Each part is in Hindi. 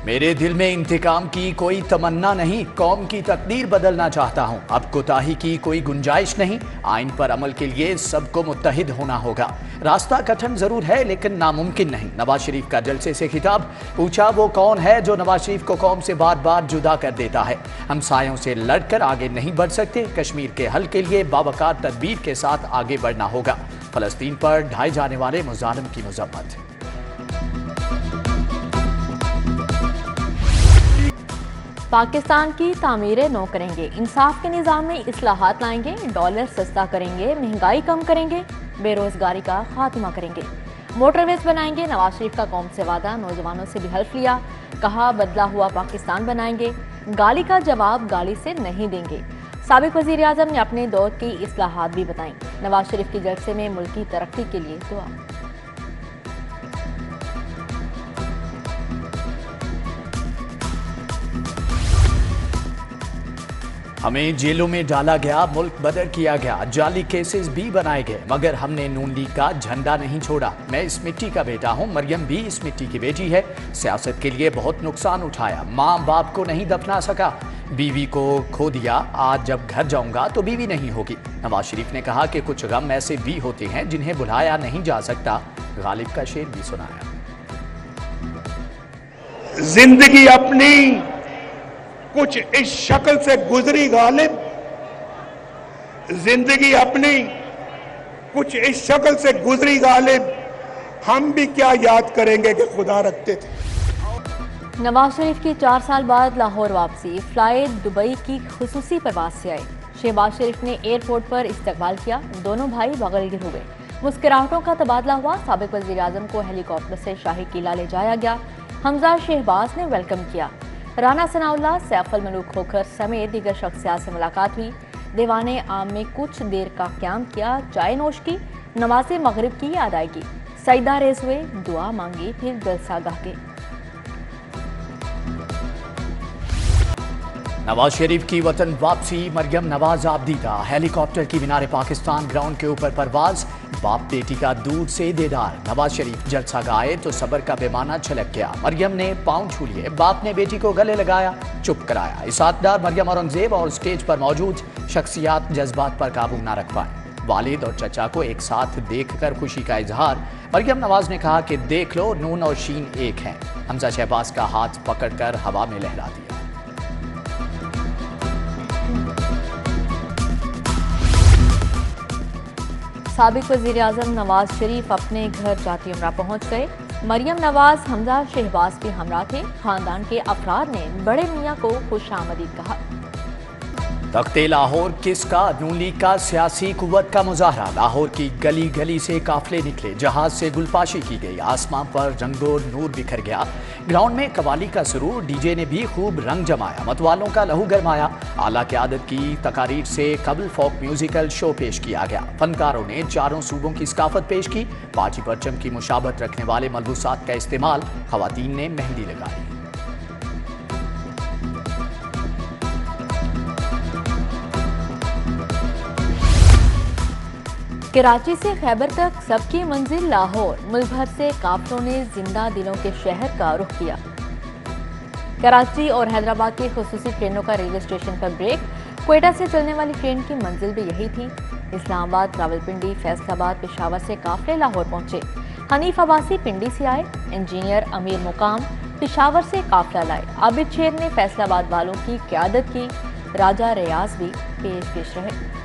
मेरे दिल में इंतकाम की कोई तमन्ना नहीं, कौम की तकदीर बदलना चाहता हूं। अब कोताही की कोई गुंजाइश नहीं, आइन पर अमल के लिए सबको मुत्तहिद होना होगा। रास्ता कठिन जरूर है लेकिन नामुमकिन नहीं। नवाज शरीफ का जलसे से खिताब, पूछा वो कौन है जो नवाज शरीफ को कौम से बार बार जुदा कर देता है। हमसायों से लड़कर आगे नहीं बढ़ सकते, कश्मीर के हल के लिए बावकार तदबीर के साथ आगे बढ़ना होगा। फलस्तीन पर ढाए जाने वाले मुजालिम की मजम्मत। पाकिस्तान की तामीरें नौ करेंगे, इंसाफ के निज़ाम में इस्लाहात लाएंगे, डॉलर सस्ता करेंगे, महंगाई कम करेंगे, बेरोजगारी का खात्मा करेंगे, मोटरवेज बनाएंगे। नवाज शरीफ का कौम से वादा, नौजवानों से भी हल्फ लिया, कहा बदला हुआ पाकिस्तान बनाएंगे। गाली का जवाब गाली से नहीं देंगे। साबिक वज़ीर आज़म ने अपने दौर की इस्लाहात भी बताई। नवाज शरीफ के जलसे में मुल्क की तरक्की के लिए दुआ। हमें जेलों में डाला गया, मुल्क बदर किया गया, जाली केसेस भी बनाए गए, मगर हमने नून लीग का झंडा नहीं छोड़ा। मैं इस मिट्टी का बेटा हूं, मरियम भी इस मिट्टी की बेटी है। सियासत के लिए बहुत नुकसान उठाया, माँ बाप को नहीं दफना सका, बीवी को खो दिया। आज जब घर जाऊंगा तो बीवी नहीं होगी। नवाज शरीफ ने कहा कि कुछ गम ऐसे भी होते हैं जिन्हें भुलाया नहीं जा सकता। गालिब का शेर भी सुनाया। जिंदगी अपनी कुछ इस शक्ल से गुजरी गालिब, जिंदगी अपनी कुछ इस शक्ल से गुजरी गालिब, हम भी क्या याद करेंगे कि खुदा रखते थे। नवाज शरीफ की 4 साल बाद लाहौर वापसी, फ्लाइट दुबई की खुसूसी परवाज से आए। शहबाज शरीफ ने एयरपोर्ट पर इस्तकबाल किया, दोनों भाई बगल गिर हुए, मुस्कुराहटों का तबादला हुआ। साबिक वज़ीर आज़म को हेलीकॉप्टर से शाही किला ले जाया गया, हमजा शहबाज ने वेलकम किया। राना सनाउल्लाह, सैफ अल मलूक खोखर समेत दीगर शख्सियात से मुलाकात हुई। दीवाने आम में कुछ देर का क़याम किया, चाय नोश की, नमाज़े मगरिब की अदायगी, सजदा रेज़ हुए, दुआ मांगी, फिर जलसागाह गए। नवाज शरीफ की वतन वापसी, मरियम नवाज आबदीदा, हेलीकॉप्टर की मीनार पाकिस्तान ग्राउंड के ऊपर परवाज, बाप बेटी का दूर से दीदार। नवाज शरीफ जलसा गाए तो सबर का पैमाना छलक गया। मरियम ने पांव छू लिए, बाप ने बेटी को गले लगाया, चुप कराया। इसातदार मरियम औरंगजेब और स्टेज पर मौजूद शख्सियात जज्बात पर काबू न रख पाए। वालिद और चचा को एक साथ देखकर खुशी का इजहार। मरियम नवाज ने कहा कि देख लो, नून और शीन एक हैं। हमजा शहबाज का हाथ पकड़कर हवा में लहरा दिया। साबिक वज़ीर आज़म नवाज शरीफ अपने घर जाती उम्रा पहुंच गए। मरियम नवाज, हमजा शहबाज भी हमरा थे। खानदान के अफराद ने बड़े मियाँ को खुशामदीद कहा। तख्ते लाहौर किसका? नून लीग का सियासी कुव्वत का मुजाहरा। लाहौर की गली गली से काफिले निकले, जहाज से गुलपाशी की गई, आसमां पर रंगो नूर बिखर गया। ग्राउंड में कवाली का सुरूर, डीजे ने भी खूब रंग जमाया, मतवालों का लहू गरमाया। आला क़यादत की तकारीर से कबल फोक म्यूजिकल शो पेश किया गया। फनकारों ने चारों सूबों की सकाफत पेश की। पार्टी परचम की मुशाबत रखने वाले मलबूसात का इस्तेमाल, खवातीन ने मेहंदी लगाई। कराची से खैबर तक सबकी मंजिल लाहौर, मुल्क भर से काफिलों ने जिंदा दिलों के शहर का रुख किया। कराची और हैदराबाद की खुसूसी ट्रेनों का रेलवे स्टेशन पर ब्रेक, क्वेटा से चलने वाली ट्रेन की मंजिल भी यही थी। इस्लामाबाद, रावलपिंडी, फैसलाबाद, पेशावर से काफिले लाहौर पहुंचे। हनीफ अब्बासी पिंडी से आए, इंजीनियर अमीर मुकाम पेशावर से काफिला लाए। आबिद शेर ने फैसलाबाद वालों की क़यादत की, राजा रियाज भी पेश रहे।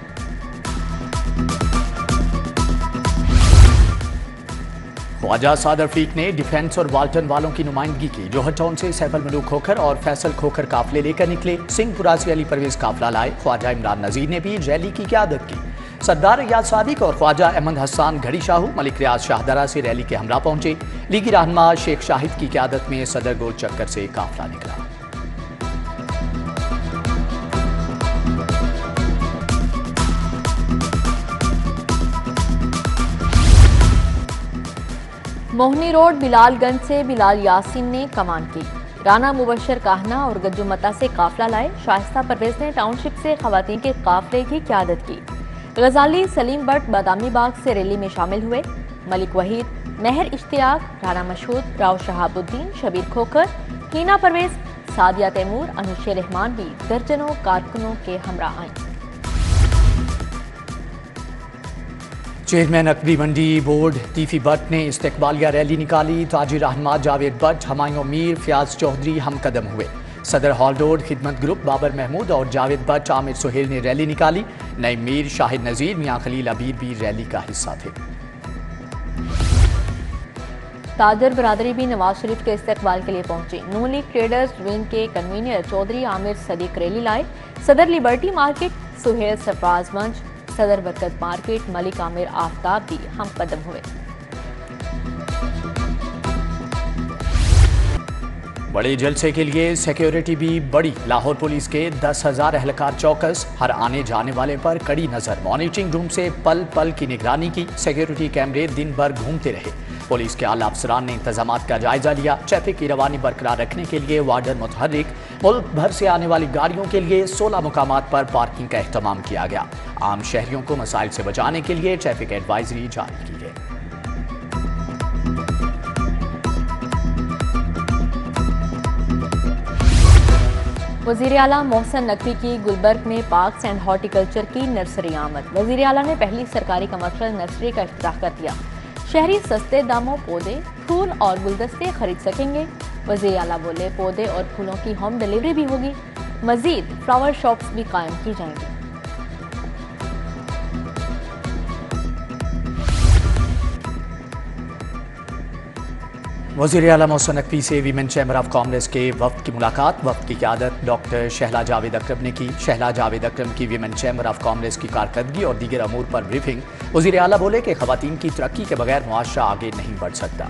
ख्वाजा साद रफीक ने डिफेंस और वाल्टन वालों की नुमाइंदगी की। जोहर टाउन से सैफ अल मलूक खोखर और फैसल खोखर काफिले लेकर निकले। सिंहपुरा से अली परवेज काफिला लाए। ख्वाजा इमरान नजीर ने भी रैली की क़यादत की। सरदार रियाज सादिक और ख्वाजा अहमद हसन घड़ी शाहू मलिक रियाज शाहदरा से रैली के हमरा पहुंचे। लीगी रहनुमा शेख शाहिद की क़यादत में सदर गोल चक्कर से काफिला निकला। मोहनी रोड बिलालगंज से बिलाल यासीन ने कमान की। राना मुबशर काहना और गज्जू मता से काफिला लाए। शाइस्ता परवेज ने टाउनशिप से खवातीन के काफिले की क़यादत की। गजाली सलीम बट बादामी बाग से रैली में शामिल हुए। मलिक वहीद, महर इश्तियाक, राना मशहूद, राव शहाबुद्दीन, शबीर खोखर, हिना परवेज, सादिया तैमूर, अनुशे रहमान भी दर्जनों कारकुनों के हमरा आईं। चेयरमैन अकबरी मंडी बोर्ड तीफी भट्ट ने इस्तकबालिया रैली निकाली। ताजिर अहमद, जावेद भट्ट, हमायूं मीर, फयाज चौधरी हमकदम हुए। सदर हॉल रोड खिदमत ग्रुप बाबर महमूद और जावेद भट्ट, आमिर सुहेल ने रैली निकाली। नईम मीर, शाहिद नजीर, मियां खलील अबीर भी रैली का हिस्सा थे। ताजर बरादरी भी नवाज शरीफ के इस्तकबाल के लिए पहुंची। नून लीग ट्रेडर्स विंग के कन्वीनर चौधरी आमिर सदीक रैली लाए। सदर लिबर्टी मार्केट सुहेल सरफराज मंच, सदर बरकत मार्केट मलिक आमिर आफ्ताब भी हमकदम हुए। बड़े जलसे के लिए सिक्योरिटी भी बढ़ी। लाहौर पुलिस के 10,000 एहलकार चौकस, हर आने जाने वाले पर कड़ी नजर। मॉनिटरिंग रूम से पल पल की निगरानी की। सिक्योरिटी कैमरे दिन भर घूमते रहे। पुलिस के आला अफसरान ने इंतजामात का जायजा लिया। ट्रैफिक की रवानी बरकरार रखने के लिए वार्डर मुतहर्रिक। मुल्क भर से आने वाली गाड़ियों के लिए 16 मुकामात पर पार्किंग का एहतमाम किया गया। आम शहरियों को मसाइल से बचाने के लिए ट्रैफिक एडवाइजरी जारी की गई। वज़ीर आला मोहसिन नकवी की गुलबर्ग में पार्क्स एंड हॉर्टिकल्चर की नर्सरी आमद। वज़ीर आला ने पहली सरकारी कमर्शियल नर्सरी का इफ्तिताह कर दिया। शहरी सस्ते दामों पौधे, फूल और गुलदस्ते खरीद सकेंगे। वज़ीर आला बोले, पौधे और फूलों की होम डिलीवरी भी होगी। मजीद फ्लावर शॉप्स भी कायम की जाएंगी। वज़ीर आला मोहसिन नकवी से वीमेन चैम्बर ऑफ कॉमर्स के वफ्द की मुलाकात। वफ्द की क़यादत डॉक्टर शहला जावेद अकरम ने की। शहला जावेद अकरम की वीमेन चैम्बर ऑफ कॉमर्स की कारकर्दगी और दीगर अमूर पर ब्रीफिंग। वज़ीर आला बोले कि ख़वातीन की तरक्की के बगैर मुआशरा आगे नहीं बढ़ सकता।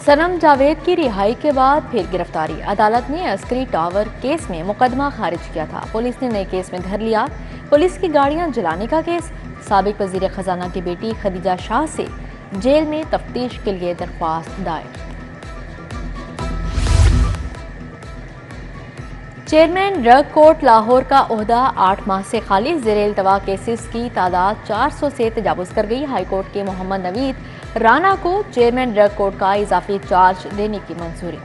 सनम जावेद की रिहाई के बाद फिर गिरफ्तारी। अदालत ने अस्करी टावर केस में मुकदमा खारिज किया था। पुलिस ने नए केस में धर लिया। पुलिस की गाड़ियां जलाने का केस। साबिक वजीर खजाना की बेटी खदीजा शाह से जेल में तफ्तीश के लिए दरख्वास्त दायर। चेयरमैन ड्रग कोर्ट लाहौर का ओहदा 8 माह से खाली। ज़ेरे इल्तवा केसेस की तादाद 400 से तजावुज़ कर गई। हाईकोर्ट के मोहम्मद नवीद राना को चेयरमैन ड्रग कोर्ट का इजाफी चार्ज देने की मंजूरी।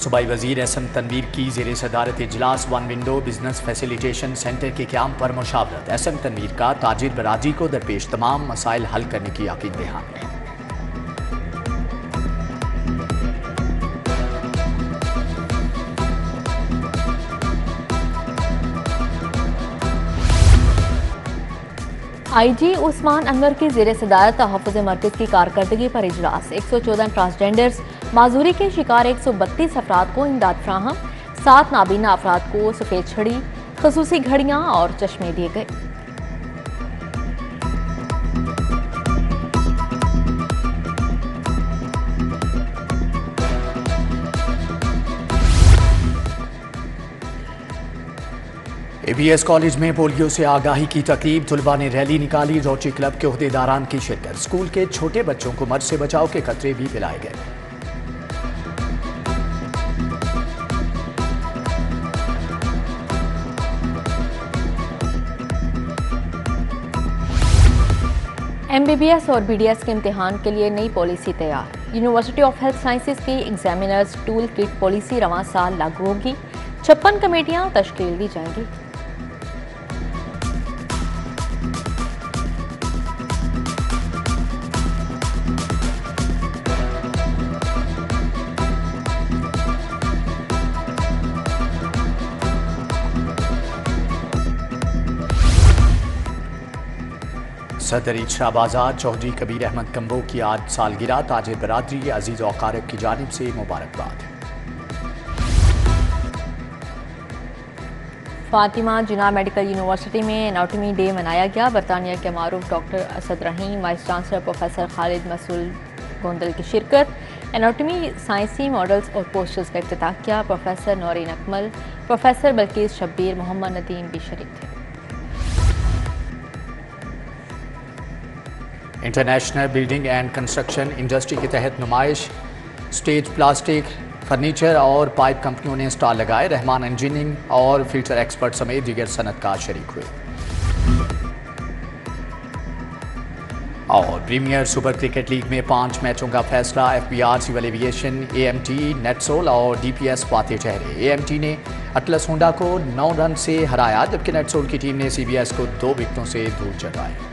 सूबाई वजीर एहसन तनवीर की ज़ेरे सदारत इजलास one window business facilitation centre के क़याम पर मुशावरत। एहसन तनवीर का ताजिर बरादरी को दरपेश तमाम मसाइल हल करने की यकीन दहानी। IG उस्मान अनवर की ज़ेरे सदारत तहफ़्फ़ुज़ मरकज़ की कारकर्दगी पर इजलास। 114 ट्रांसजेंडर्स माजूरी के शिकार 132 अफराद को इमदाद फ्राहम। 7 नाबीना अफराद को सफ़ेद छड़ी, खसूसी घड़ियाँ और चश्मे दिए गए। ABS कॉलेज में पोलियो से आगाही की तकरीब। तुलबा ने रैली निकाली। रोटरी क्लब के ओहदेदारान की शिरकत। स्कूल के छोटे बच्चों को मर्ज से बचाव के खतरे भी पिलाए गए। MBBS और BDS के इम्तिहान के लिए नई पॉलिसी तैयार। यूनिवर्सिटी ऑफ हेल्थ साइंसेज की एग्जामिनर्स टूल किट पॉलिसी रवां साल लागू होगी। 56 कमेटियां तश्कील दी जाएंगी। सदर इशराब आज़ाद चौधरी कबीर अहमद कम्बो की आज सालगिरह। ताजिर बरादरी अजीज़ और क़ारिब की जानिब से मुबारकबाद। फातिमा जिना मेडिकल यूनिवर्सिटी में एनाटॉमी डे मनाया गया। बरतानिया के मारूफ doctor Asad Rahim, vice chancellor professor Khalid Masul Gondal की शिरकत। एनाटॉमी साइंसी मॉडल्स और पोस्टर्स का इफ्तिताह किया। प्रोफेसर नौरीन अकमल, प्रोफेसर बल्कीस शब्बीर, मोहम्मद नदीम भी शरीक थे। International building and construction industry के तहत नुमाइश। स्टेज प्लास्टिक फर्नीचर और पाइप कंपनियों ने स्टॉल लगाए। रहमान इंजीनियरिंग और फिल्टर एक्सपर्ट समेत दीगर सनतकार शरीक हुए। और प्रीमियर सुपर क्रिकेट लीग में 5 मैचों का फैसला। FBR civil aviation, AMT, NetSol और DPS फातेह ठहरे। AMT ने अटलस होंडा को 9 रन से हराया, जबकि नेटसोल की टीम ने CBS को 2 विकेटों से दूर चढ़ाया।